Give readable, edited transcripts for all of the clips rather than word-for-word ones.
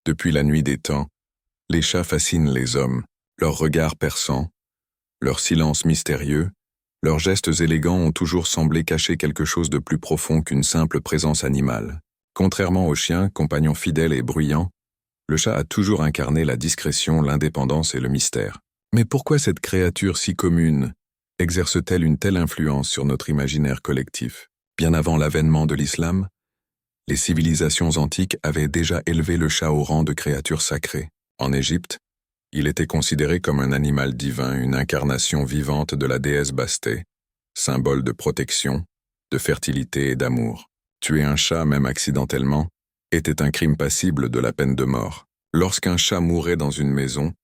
Depuis la nuit des temps, les chats fascinent les hommes, leurs regards perçants, leur silence mystérieux, leurs gestes élégants ont toujours semblé cacher quelque chose de plus profond qu'une simple présence animale. Contrairement au chien, compagnon fidèle et bruyant, le chat a toujours incarné la discrétion, l'indépendance et le mystère. Mais pourquoi cette créature si commune exerce-t-elle une telle influence sur notre imaginaire collectif? Bien avant l'avènement de l'islam, les civilisations antiques avaient déjà élevé le chat au rang de créature sacrée. En Égypte, il était considéré comme un animal divin, une incarnation vivante de la déesse Bastet, symbole de protection, de fertilité et d'amour. Tuer un chat, même accidentellement, était un crime passible de la peine de mort. Lorsqu'un chat mourait dans une maison,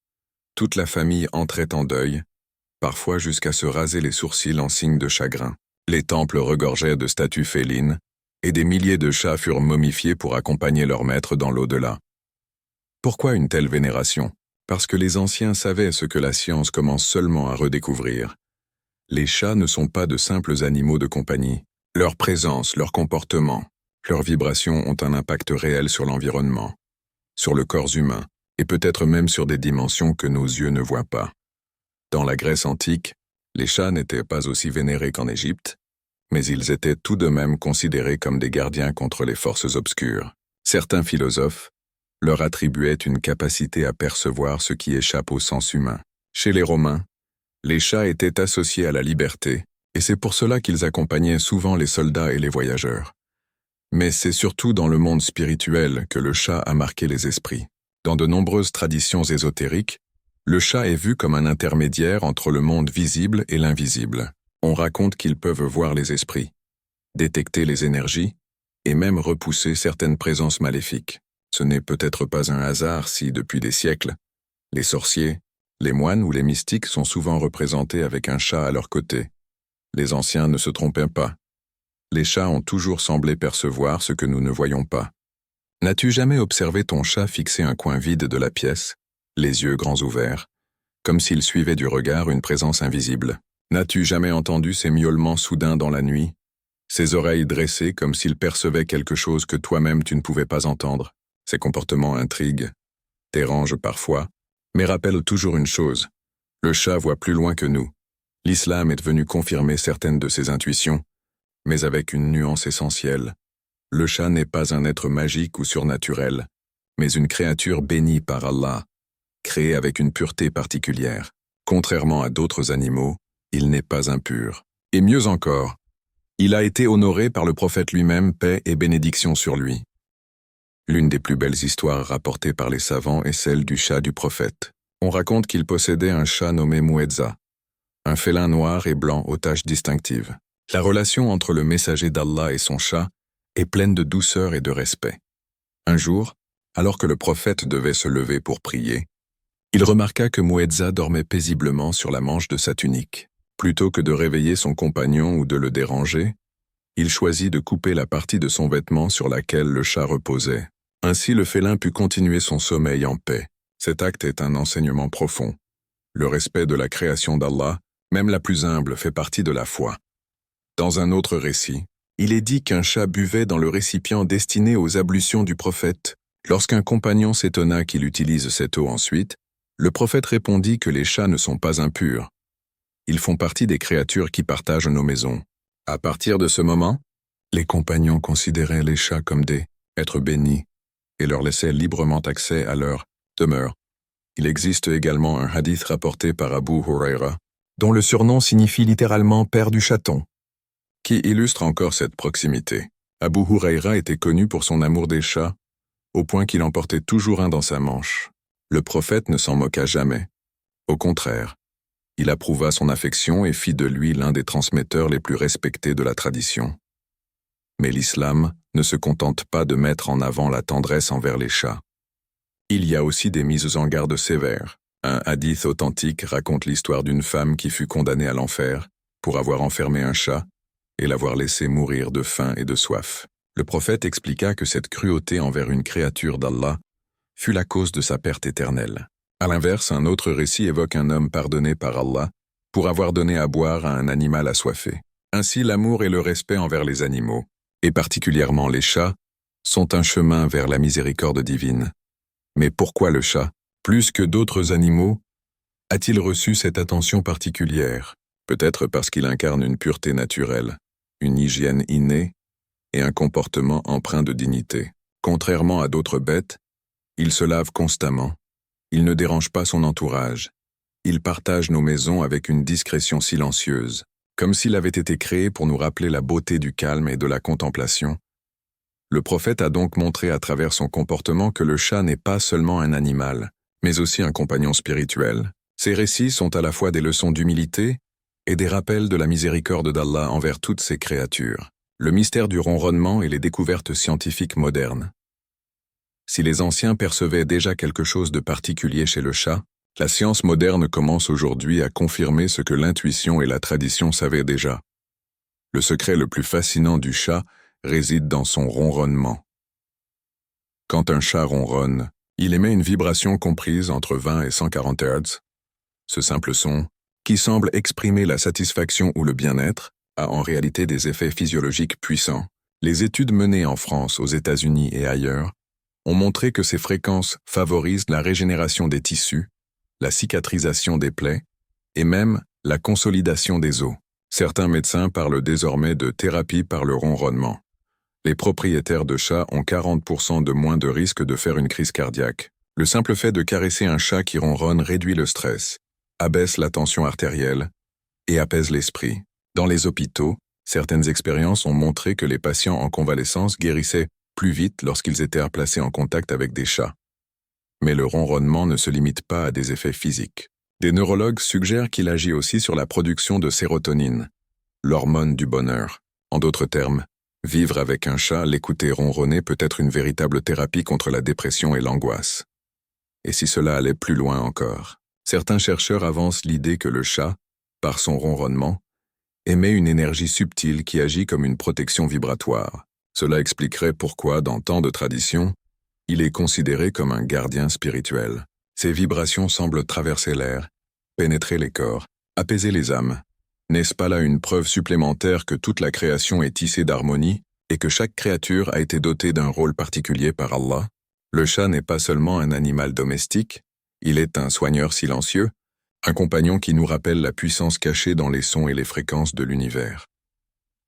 toute la famille entrait en deuil, parfois jusqu'à se raser les sourcils en signe de chagrin. Les temples regorgeaient de statues félines, et des milliers de chats furent momifiés pour accompagner leur maître dans l'au-delà. Pourquoi une telle vénération? Parce que les anciens savaient ce que la science commence seulement à redécouvrir. Les chats ne sont pas de simples animaux de compagnie. Leur présence, leur comportement, leurs vibrations ont un impact réel sur l'environnement, sur le corps humain, et peut-être même sur des dimensions que nos yeux ne voient pas. Dans la Grèce antique, les chats n'étaient pas aussi vénérés qu'en Égypte, mais ils étaient tout de même considérés comme des gardiens contre les forces obscures. Certains philosophes leur attribuaient une capacité à percevoir ce qui échappe au sens humain. Chez les Romains, les chats étaient associés à la liberté, et c'est pour cela qu'ils accompagnaient souvent les soldats et les voyageurs. Mais c'est surtout dans le monde spirituel que le chat a marqué les esprits. Dans de nombreuses traditions ésotériques, le chat est vu comme un intermédiaire entre le monde visible et l'invisible. On raconte qu'ils peuvent voir les esprits, détecter les énergies, et même repousser certaines présences maléfiques. Ce n'est peut-être pas un hasard si, depuis des siècles, les sorciers, les moines ou les mystiques sont souvent représentés avec un chat à leur côté. Les anciens ne se trompaient pas. Les chats ont toujours semblé percevoir ce que nous ne voyons pas. N'as-tu jamais observé ton chat fixer un coin vide de la pièce, les yeux grands ouverts, comme s'il suivait du regard une présence invisible? N'as-tu jamais entendu ses miaulements soudains dans la nuit, ses oreilles dressées comme s'il percevait quelque chose que toi-même tu ne pouvais pas entendre? Ces comportements intriguent, dérangent parfois, mais rappellent toujours une chose: le chat voit plus loin que nous. L'islam est venu confirmer certaines de ses intuitions, mais avec une nuance essentielle. Le chat n'est pas un être magique ou surnaturel, mais une créature bénie par Allah, créée avec une pureté particulière. Contrairement à d'autres animaux, il n'est pas impur. Et mieux encore, il a été honoré par le prophète lui-même, paix et bénédiction sur lui. L'une des plus belles histoires rapportées par les savants est celle du chat du prophète. On raconte qu'il possédait un chat nommé Mouedza, un félin noir et blanc aux taches distinctives. La relation entre le messager d'Allah et son chat est pleine de douceur et de respect. Un jour, alors que le prophète devait se lever pour prier, il remarqua que Mouedza dormait paisiblement sur la manche de sa tunique. Plutôt que de réveiller son compagnon ou de le déranger, il choisit de couper la partie de son vêtement sur laquelle le chat reposait. Ainsi le félin put continuer son sommeil en paix. Cet acte est un enseignement profond. Le respect de la création d'Allah, même la plus humble, fait partie de la foi. Dans un autre récit, il est dit qu'un chat buvait dans le récipient destiné aux ablutions du prophète. Lorsqu'un compagnon s'étonna qu'il utilise cette eau ensuite, le prophète répondit que les chats ne sont pas impurs. Ils font partie des créatures qui partagent nos maisons. À partir de ce moment, les compagnons considéraient les chats comme des êtres bénis et leur laissaient librement accès à leur demeure. Il existe également un hadith rapporté par Abu Huraira, dont le surnom signifie littéralement « père du chaton », qui illustre encore cette proximité. Abu Huraira était connu pour son amour des chats, au point qu'il en portait toujours un dans sa manche. Le prophète ne s'en moqua jamais. Au contraire, il approuva son affection et fit de lui l'un des transmetteurs les plus respectés de la tradition. Mais l'islam ne se contente pas de mettre en avant la tendresse envers les chats. Il y a aussi des mises en garde sévères. Un hadith authentique raconte l'histoire d'une femme qui fut condamnée à l'enfer pour avoir enfermé un chat et l'avoir laissé mourir de faim et de soif. Le prophète expliqua que cette cruauté envers une créature d'Allah fut la cause de sa perte éternelle. À l'inverse, un autre récit évoque un homme pardonné par Allah pour avoir donné à boire à un animal assoiffé. Ainsi, l'amour et le respect envers les animaux, et particulièrement les chats, sont un chemin vers la miséricorde divine. Mais pourquoi le chat? Plus que d'autres animaux, a-t-il reçu cette attention particulière? Peut-être parce qu'il incarne une pureté naturelle, une hygiène innée et un comportement empreint de dignité. Contrairement à d'autres bêtes, il se lave constamment, il ne dérange pas son entourage, il partage nos maisons avec une discrétion silencieuse, comme s'il avait été créé pour nous rappeler la beauté du calme et de la contemplation. Le prophète a donc montré à travers son comportement que le chat n'est pas seulement un animal, mais aussi un compagnon spirituel. Ces récits sont à la fois des leçons d'humilité et des rappels de la miséricorde d'Allah envers toutes ses créatures. Le mystère du ronronnement et les découvertes scientifiques modernes. Si les anciens percevaient déjà quelque chose de particulier chez le chat, la science moderne commence aujourd'hui à confirmer ce que l'intuition et la tradition savaient déjà. Le secret le plus fascinant du chat réside dans son ronronnement. Quand un chat ronronne, il émet une vibration comprise entre 20 et 140 Hz. Ce simple son, qui semble exprimer la satisfaction ou le bien-être, a en réalité des effets physiologiques puissants. Les études menées en France, aux États-Unis et ailleurs ont montré que ces fréquences favorisent la régénération des tissus, la cicatrisation des plaies et même la consolidation des os. Certains médecins parlent désormais de thérapie par le ronronnement. Les propriétaires de chats ont 40% de moins de risque de faire une crise cardiaque. Le simple fait de caresser un chat qui ronronne réduit le stress, abaisse la tension artérielle et apaise l'esprit. Dans les hôpitaux, certaines expériences ont montré que les patients en convalescence guérissaient plus vite lorsqu'ils étaient placés en contact avec des chats. Mais le ronronnement ne se limite pas à des effets physiques. Des neurologues suggèrent qu'il agit aussi sur la production de sérotonine, l'hormone du bonheur. En d'autres termes, vivre avec un chat, l'écouter ronronner peut être une véritable thérapie contre la dépression et l'angoisse. Et si cela allait plus loin encore, certains chercheurs avancent l'idée que le chat, par son ronronnement, émet une énergie subtile qui agit comme une protection vibratoire. Cela expliquerait pourquoi, dans tant de traditions, il est considéré comme un gardien spirituel. Ces vibrations semblent traverser l'air, pénétrer les corps, apaiser les âmes. N'est-ce pas là une preuve supplémentaire que toute la création est tissée d'harmonie et que chaque créature a été dotée d'un rôle particulier par Allah? Le chat n'est pas seulement un animal domestique, il est un soigneur silencieux, un compagnon qui nous rappelle la puissance cachée dans les sons et les fréquences de l'univers.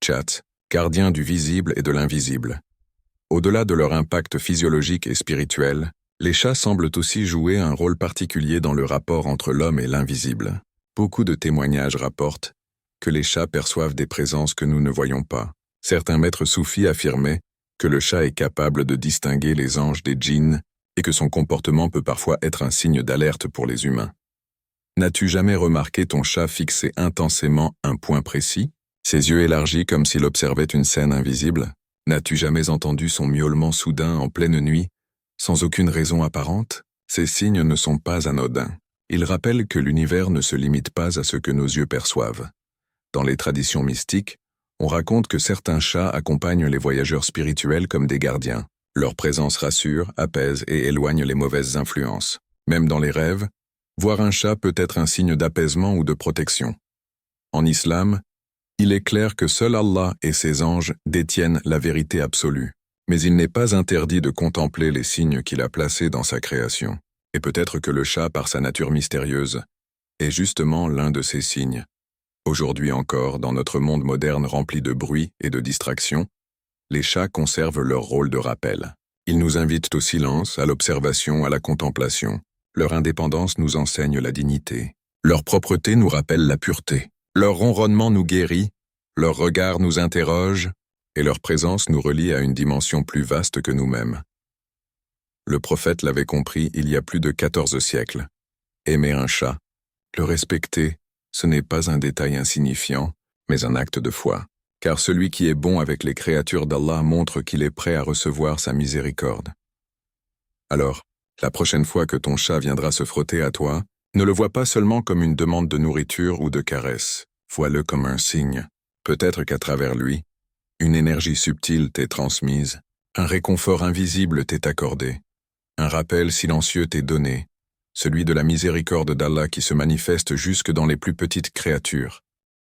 Chat, gardien du visible et de l'invisible. Au-delà de leur impact physiologique et spirituel, les chats semblent aussi jouer un rôle particulier dans le rapport entre l'homme et l'invisible. Beaucoup de témoignages rapportent que les chats perçoivent des présences que nous ne voyons pas. Certains maîtres soufis affirmaient que le chat est capable de distinguer les anges des djinns et que son comportement peut parfois être un signe d'alerte pour les humains. N'as-tu jamais remarqué ton chat fixer intensément un point précis, ses yeux élargis comme s'il observait une scène invisible? N'as-tu jamais entendu son miaulement soudain en pleine nuit, sans aucune raison apparente? Ces signes ne sont pas anodins. Ils rappellent que l'univers ne se limite pas à ce que nos yeux perçoivent. Dans les traditions mystiques, on raconte que certains chats accompagnent les voyageurs spirituels comme des gardiens. Leur présence rassure, apaise et éloigne les mauvaises influences. Même dans les rêves, voir un chat peut être un signe d'apaisement ou de protection. En islam, il est clair que seul Allah et ses anges détiennent la vérité absolue, mais il n'est pas interdit de contempler les signes qu'il a placés dans sa création. Et peut-être que le chat, par sa nature mystérieuse, est justement l'un de ces signes. Aujourd'hui encore, dans notre monde moderne rempli de bruit et de distractions, les chats conservent leur rôle de rappel. Ils nous invitent au silence, à l'observation, à la contemplation. Leur indépendance nous enseigne la dignité. Leur propreté nous rappelle la pureté. Leur ronronnement nous guérit, leur regard nous interroge, et leur présence nous relie à une dimension plus vaste que nous-mêmes. Le prophète l'avait compris il y a plus de 14 siècles. Aimer un chat, le respecter, ce n'est pas un détail insignifiant, mais un acte de foi. Car celui qui est bon avec les créatures d'Allah montre qu'il est prêt à recevoir sa miséricorde. Alors, la prochaine fois que ton chat viendra se frotter à toi, ne le vois pas seulement comme une demande de nourriture ou de caresse, vois-le comme un signe. Peut-être qu'à travers lui, une énergie subtile t'est transmise, un réconfort invisible t'est accordé, un rappel silencieux t'est donné, celui de la miséricorde d'Allah qui se manifeste jusque dans les plus petites créatures.